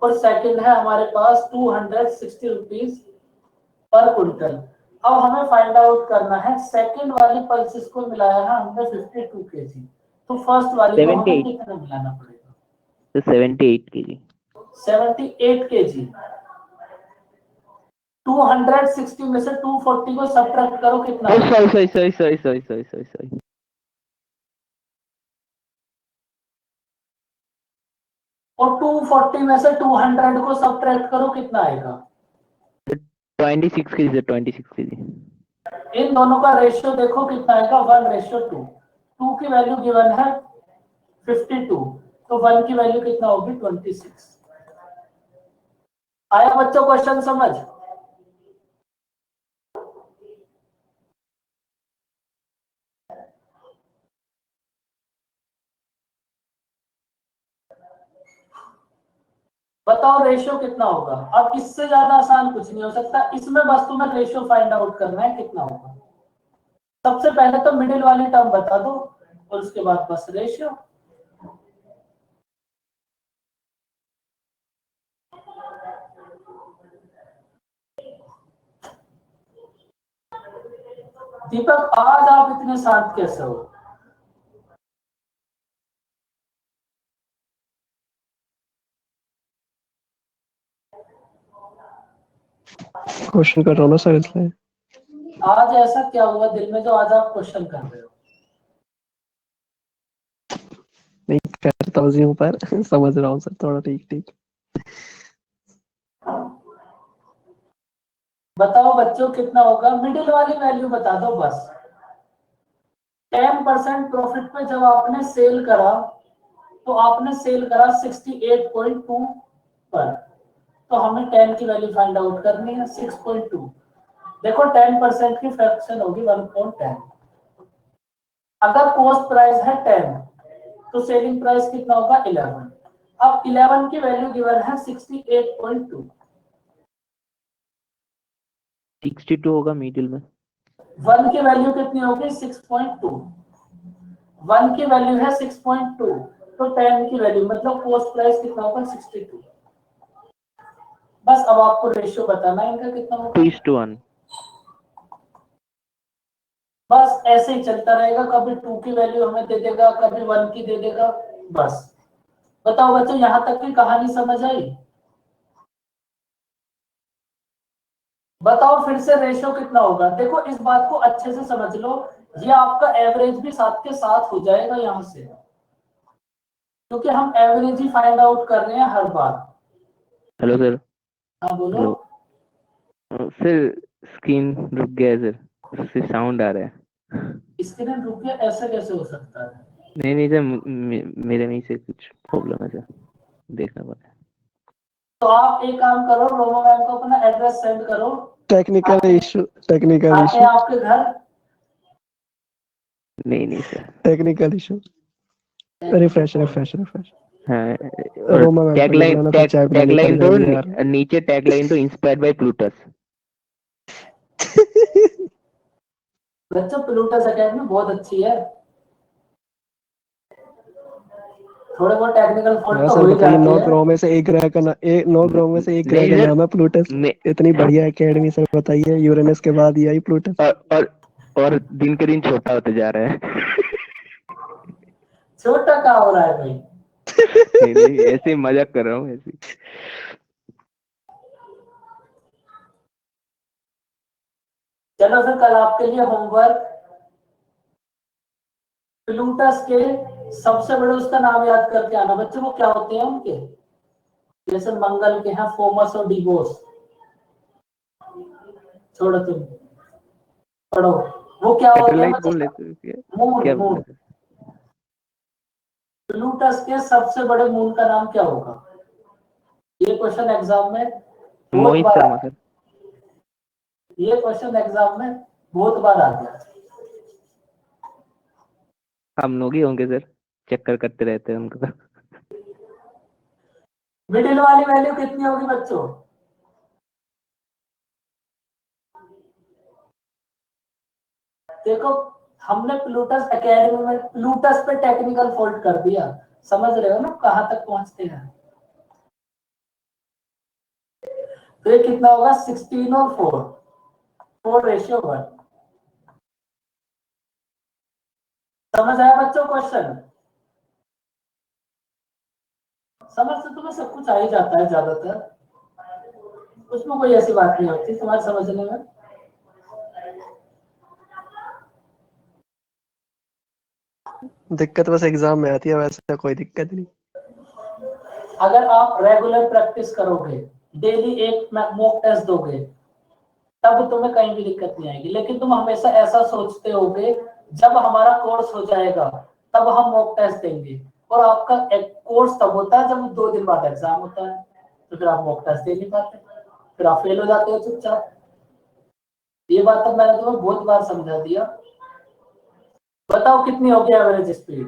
और सेकंड है हमारे पास 260 रुपीज पर क्विंटल। अब हमें फाइंड आउट करना है, सेकंड वाली पल्सेस को मिलाया है हमने 52 केजी, तो फर्स्ट वाली को हमें 78 कितना मिलाना पड़ेगा? तो 78 केजी 78 केजी। 260 में से 240 को सब्ट्रैक्ट करो, कितना ओ आएगा? सॉरी और 240 में से 200 को सब्ट्रैक्ट करो, कितना आएगा? 26 केजी 26 केजी इन दोनों का रेशियो देखो कितना आएगा, 1:2। 2 की वैल्यू गिवन है 52, तो 1 की वैल्यू कितना होगी? 26। आया बच्चों क्वेश्चन समझ? बताओ रेशियो कितना होगा? अब इससे ज्यादा आसान कुछ नहीं हो सकता, इसमें बस तुम्हें रेशियो फाइंड आउट करना है कितना होगा। सबसे पहले तो मिडिल वाली टर्म बता दो और उसके बाद बस रेशियो। दीपक आज आप इतने शांत कैसे हो? क्वेश्चन कर रहा हूँ ना सर, इसलिए। आज ऐसा क्या हुआ दिल में जो आज आप क्वेश्चन कर रहे हो? नहीं करता हूँ पर समझ रहा हूँ सर, थोड़ा ठीक ठीक। बताओ बच्चों कितना होगा? मिडिल वाली वैल्यू बता दो बस। 10% प्रॉफिट पे जब आपने सेल करा, तो आपने सेल करा 68.2 पर, तो हमें 10 की वैल्यू फाइंड आउट करनी है 6.2। देखो 10% की फ्रैक्शन होगी 1/10। अगर कॉस्ट प्राइस है 10, तो सेलिंग प्राइस कितना होगा? 11। अब 11 की वैल्यू गिवन है 68.2। 62 होगा मिडिल में। 1 की वैल्यू कितनी होगी? 6.2। 1 की वैल्यू है 6.2, तो 10 की वैल्यू मतलब कॉस्ट प्राइस कितना होगा? 62। बस अब आपको रेशियो बताना है इनका कितना होगा। 2:1 बस ऐसे ही चलता रहेगा, कभी 2 की वैल्यू हमें दे देगा, कभी 1 की दे देगा, बस। बताओ बच्चों यहां तक की कहानी समझ आई? बताओ फिर से रेशियो कितना होगा? देखो इस बात को अच्छे से समझ लो, ये आपका एवरेज भी साथ के साथ हो जाएगा यहां से, क्योंकि हम एवरेज ही फाइंड आउट कर रहे हैं हर बार। Hello sir. हाँ बोलो। सर स्क्रीन रुक गया है सर, उससे साउंड आ रहा है। स्क्रीन रुक गया? ऐसा कैसे हो सकता है? नहीं सर, मेरे में से कुछ प्रॉब्लम है सर, देखना पड़ा। तो आप एक काम करो, रोमा मैम को अपना एड्रेस सेंड करो, टेक्निकल आते इशू, टेक्निकल आते हैं इशू, आपके घर। नहीं sir. Technical issue. Refresh refresh refresh. हाँ, और रोमा मैम को लिख टैगलाइन लेना, फिर चाय पिलानी पड़ टैगलाइन तो जाएगी यार। नीचे टैगलाइन तो इंस्पायर्ड बाय प्लूटस। बच्चों प्लूटस एकेडमी बहुत अच्छी है, थोड़े बहुत टेक्निकल फॉल्ट हाँ तो सर हो ही बताइए, जाते नौ हैं। ग्रहों में से एक ग्रह का नौ ग्रहों में से एक ग्रह नहीं का सर, नाम है प्लूटस। मैं इतनी बढ़िया एकेडमी सर, बताइए यूरेनस के बाद यही प्लूटस। और दिन के दिन छोटा होते जा रहा है। छोटा क्या हो रहा है भाई? नहीं ऐसे ही मजाक कर रहा हूँ ऐसे ही। चलो फिर कल आपके लिए होमवर्क, प्लूटस के सबसे बड़े उसका नाम याद करके आना बच्चों। वो क्या होते हैं उनके, जैसे मंगल के हैं फोमस और डिवोर्स। छोड़ो तुम, पढ़ो। वो क्या होते हैं सैटेलाइट बोल बच्चों? लेते हैं मून, क्या मून। बोला सर? प्लूटस के सबसे बड़े मून का नाम क्या होगा? ये क्वेश्चन एग्जाम में बहुत मोहित बार शर्मा सर। ये क्वेश्चन एग्जाम में बहुत बार आ गया। हम लोग ही होंगे सर, चक्कर करते रहते हैं उनको। मिडिल वाली वैल्यू कितनी होगी बच्चों? देखो, हमने प्लूटस एकेडमी में प्लूटस पे टेक्निकल फॉल्ट कर दिया। समझ रहे हो ना कहां तक पहुंचते हैं? तो ये कितना होगा? 16 और 4:1। समझ आया बच्चों क्वेश्चन? समझ से तुम्हें सब कुछ आ ही जाता है ज्यादातर, उसमें कोई ऐसी बात नहीं होती तुम्हारे समझने में। दिक्कत बस एग्जाम में आती है, वैसे कोई दिक्कत नहीं। अगर आप रेगुलर प्रैक्टिस करोगे, डेली एक मॉक टेस्ट दोगे, तब तुम्हें कहीं भी दिक्कत नहीं आएगी। लेकिन तुम हमेशा ऐसा सोचते होगे जब हमारा कोर्स हो जाएगा तब हम मॉक टेस्ट देंगे, और आपका कोर्स तब होता है जब 2 दिन बाद एग्जाम होता है, तो फिर आप मॉक टेस्ट दे नहीं पाते, फिर आप फेल हो जाते हो चुपचाप। ये बात तो मैंने तुम्हें बहुत बार समझा दिया। बताओ कितनी होगी एवरेज स्पीड?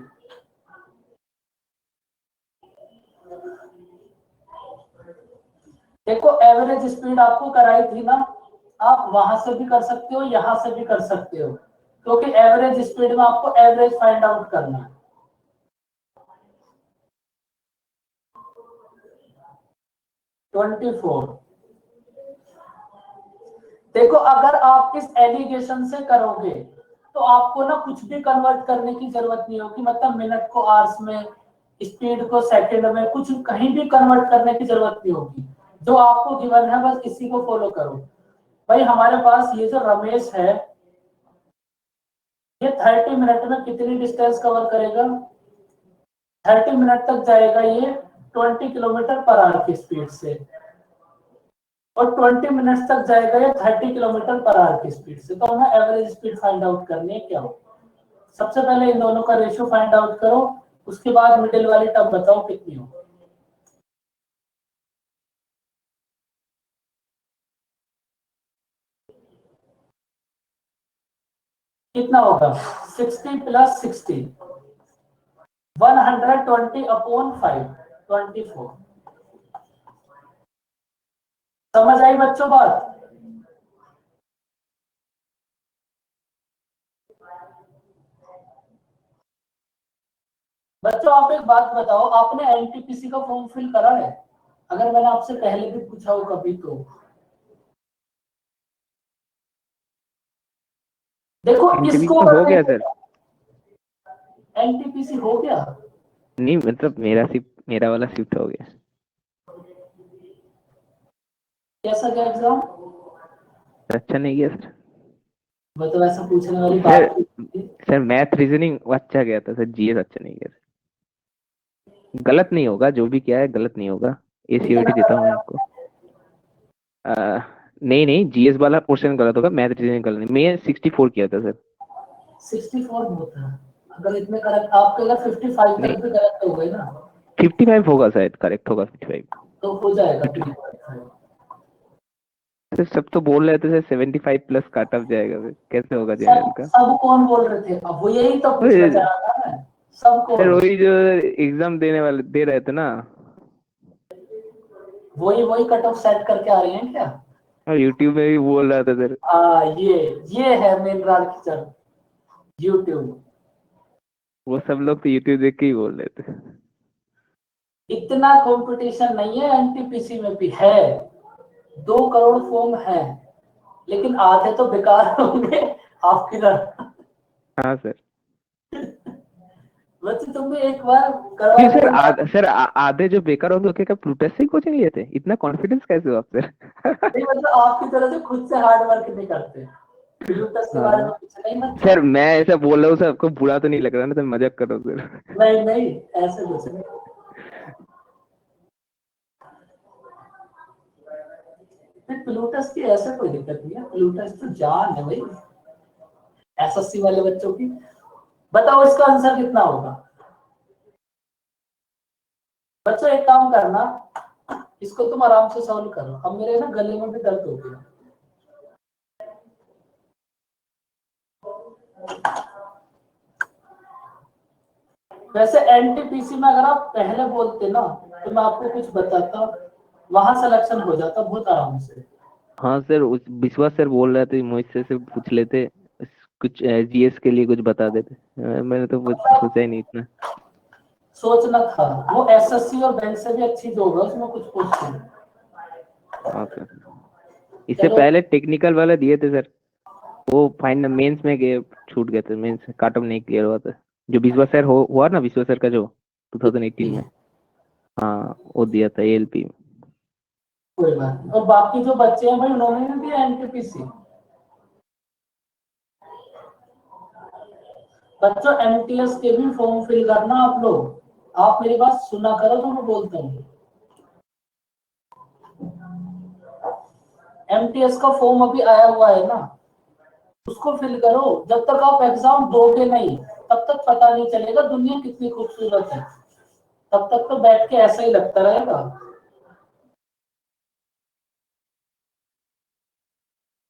देखो, एवरेज स्पीड आपको कराई थी ना, आप वहां से भी कर सकते हो, यहां से भी कर सकते हो, क्योंकि एवरेज स्पीड में आपको एवरेज फाइंड आउट करना है। 24। देखो, अगर आप इस एलिगेशन से करोगे तो आपको ना कुछ भी कन्वर्ट करने की जरूरत नहीं होगी, मतलब मिनट को आवर्स में, स्पीड को सेकंड में, कुछ कहीं भी कन्वर्ट करने की जरूरत नहीं होगी। जो आपको गिवन है बस इसी को फॉलो करो। भाई हमारे पास ये जो रमेश है, ये 30 मिनट में कितनी डिस्टेंस कवर करेगा? 30 मिनट तक जाएगा ये 20 किलोमीटर पर आवर की स्पीड से, और 20 मिनट्स तक जाएगा ये 30 किलोमीटर पर आवर की स्पीड से। तो हमें एवरेज स्पीड फाइंड आउट करनी है क्या हो। सबसे पहले इन दोनों का रेशियो फाइंड आउट करो, उसके बाद मिडिल वाली टर्म बताओ कितनी हो। कितना होगा? 60 + 60, 120/5, 24। समझ आई बच्चों बात? बच्चों आप एक बात बताओ, आपने एनटीपीसी का फॉर्म फिल करा है? अगर मैंने आपसे पहले भी पूछा हो कभी तो देखो एनटीपीसी इसको तो हो गया सर। एनटीपीसी हो गया। नहीं मतलब मेरा वाला शिफ्ट हो गया। कैसा गया एग्जाम? अच्छा नहीं गया सर। मैं तो ऐसा पूछने वाली सर बात नहीं थी। सर मैथ रीजनिंग अच्छा गया था सर, जीएस अच्छा नहीं गया सर। गलत नहीं होगा, जो भी किया है गलत नहीं होगा। कितना एसीओटी देता हूँ मैं आपको। नहीं नहीं, जीएस वाला पोर्शन गलत होगा, मैथ रीजनिंग गलत नहीं। मैं 64 किया था सर। 64 होता है। अगर इतने करेक्ट आपके, अगर 55 नहीं तक भी करेक्ट हो गए ना 55 होगा शायद, करेक्ट होगा 55। तो हो जाएगा 55 प्री। सर सब तो बोल रहे थे सर 75 प्लस काट ऑफ जाएगा, फिर कैसे होगा जनरल सब का? सब कौन बोल रहे थे? अब वो यही तो पूछना चाह रहा था मैं। सब सर कौन? वही जो एग्जाम देने वाले दे रहे थे ना, वही वही कट ऑफ सेट करके आ रहे हैं क्या? और यूट्यूब में भी बोल रहा था सर। ये है मेन राज किचन, यूट्यूब। वो सब लोग तो यूट्यूब देख के ही बोल रहे थे। इतना कंपटीशन नहीं है, एनटीपीसी में भी है। 2 करोड़ फॉर्म है, लेकिन आधे तो बेकार होंगे आपकी तरह। हाँ सर। वैसे तुम भी एक बार करवा क्यों सर? देना। आधे जो बेकार होंगे उसके क्या प्लूटस से ही कोचिंग लिए थे? इतना कॉन्फिडेंस कैसे हो आप सर? नहीं मतलब आपकी तरह से खुद से हार्ड वर्क नहीं करते। प्लूटस के हाँ बारे में कुछ नहीं ना? सर, मैं ऐसा बोल रहा हूँ सर, आपको बुरा तो नहीं लग रहा ना? तो मजाक कर रहा हूँ सर। नहीं नहीं, ऐसे कुछ नहीं। प्लूटस की ऐसे कोई दिक्कत नहीं है, प्लूटस तो जान है भाई एसएससी वाले बच्चों की। बताओ इसका आंसर कितना होगा? बच्चों एक काम करना, इसको तुम आराम से सॉल्व करो। अब मेरे ना गले में भी दर्द हो गया। वैसे एनटीपीसी में अगर आप पहले बोलते ना तो मैं आपको कुछ बताता, वहां सिलेक्शन हो जाता बहुत आराम से। हाँ सर, उस विश्वास सर बोल रहे थे मुझसे से पूछ लेते, कुछ जीएस के लिए कुछ बता देते। मैंने तो कुछ सोचा ही नहीं इतना। सोचना था, वो एसएससी और बैंक से भी अच्छी जॉब है, उसमें कुछ पूछ नहीं। हाँ सर, इससे चलो पहले टेक्निकल वाला दिए थे सर, वो फाइनल मेंस में गए, छूट गए थे। मेंस काट ऑफ नहीं क्लियर हुआ था। जो विश्वास सर हुआ ना, विश्वास सर का जो 2018 में, हाँ वो दिया था एएलपी में। कोई बात नहीं। और बाकी जो बच्चे हैं भाई उन्होंने नहीं दिया एनटीपीसी। बच्चों एमटीएस के भी फॉर्म फिल करना आप लोग। आप मेरी बात सुना करो जो मैं बोलता हूँ। एमटीएस का फॉर्म अभी आया हुआ है ना, उसको फिल करो। जब तक आप एग्जाम दोगे नहीं तब तक पता नहीं चलेगा दुनिया कितनी खूबसूरत है। तब तक तो बैठ के ऐसा ही लगता रहेगा।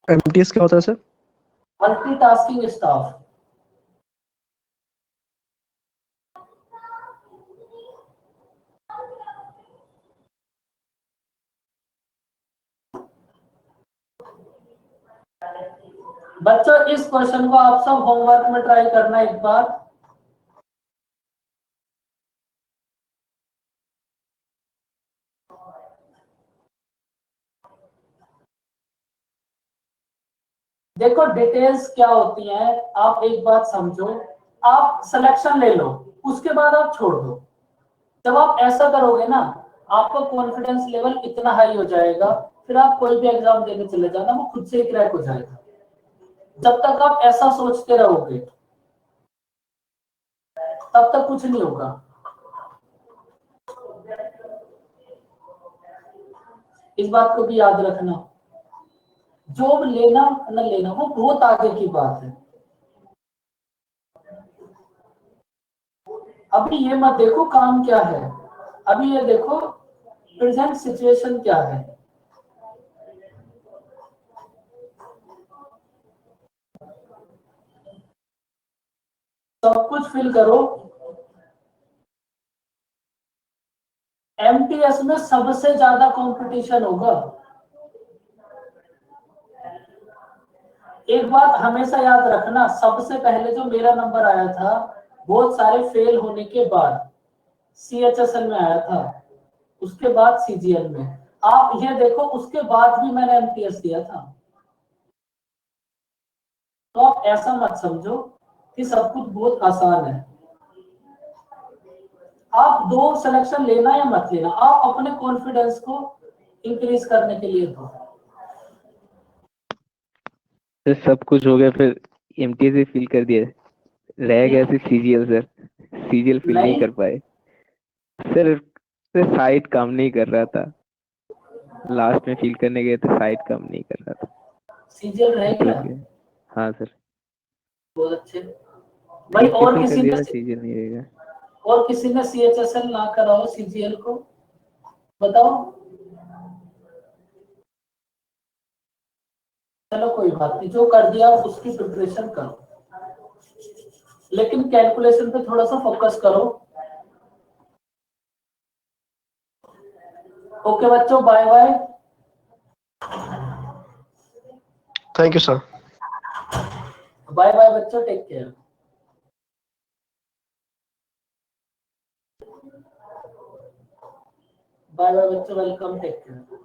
एमटीएस क्या होता है सर? Multitasking staff. बच्चों इस क्वेश्चन को आप सब होमवर्क में ट्राई करना एक बार। देखो डिटेल्स क्या होती हैं, आप एक बात समझो। आप सिलेक्शन ले लो, उसके बाद आप छोड़ दो। जब आप ऐसा करोगे ना, आपका कॉन्फिडेंस लेवल इतना हाई हो जाएगा, फिर आप कोई भी एग्जाम देने चले जाना, वो खुद से ही क्रैक हो जाएगा। जब तक आप ऐसा सोचते रहोगे तब तक कुछ नहीं होगा। इस बात को भी याद रखना। जॉब लेना न लेना वो बहुत आगे की बात है। अभी ये मत देखो काम क्या है, अभी ये देखो प्रेजेंट सिचुएशन क्या है। सब कुछ फिल करो। एमटीएस में सबसे ज्यादा कंपटीशन होगा। एक बात हमेशा याद रखना, सबसे पहले जो मेरा नंबर आया था बहुत सारे फेल होने के बाद सीएचएसएल में आया था, उसके बाद सीजीएल में। आप ये देखो उसके बाद भी मैंने एमटीएस दिया था। तो आप ऐसा मत समझो कि सब कुछ बहुत आसान है। आप दो सिलेक्शन लेना या मत लेना, आप अपने कॉन्फिडेंस को इंक्रीज करने के लिए दो। सर सब कुछ हो गया, फिर एमटीएस भी फिल कर दिया, रह गया सिर्फ सीजीएल सर। सीजीएल फिल नहीं नहीं, कर पाए सर। सर साइट काम नहीं कर रहा था, लास्ट में फिल करने गए तो साइट काम नहीं कर रहा था, सीजीएल रह रुक गया। गया। हाँ सर, बहुत अच्छे भाई। और फिल कर किसी दिया ने था, सीजीएल नहीं रहेगा। सीएचएसएल ना करा हो सीजीएल को, बताओ। चलो कोई बात नहीं, जो कर दिया उसकी प्रिपरेशन करो, लेकिन कैलकुलेशन पे थोड़ा सा फोकस करो। ओके बच्चों, bye bye. Thank you sir. Bye bye बच्चों, टेक केयर। बाय बाय बच्चों, वेलकम, टेक केयर।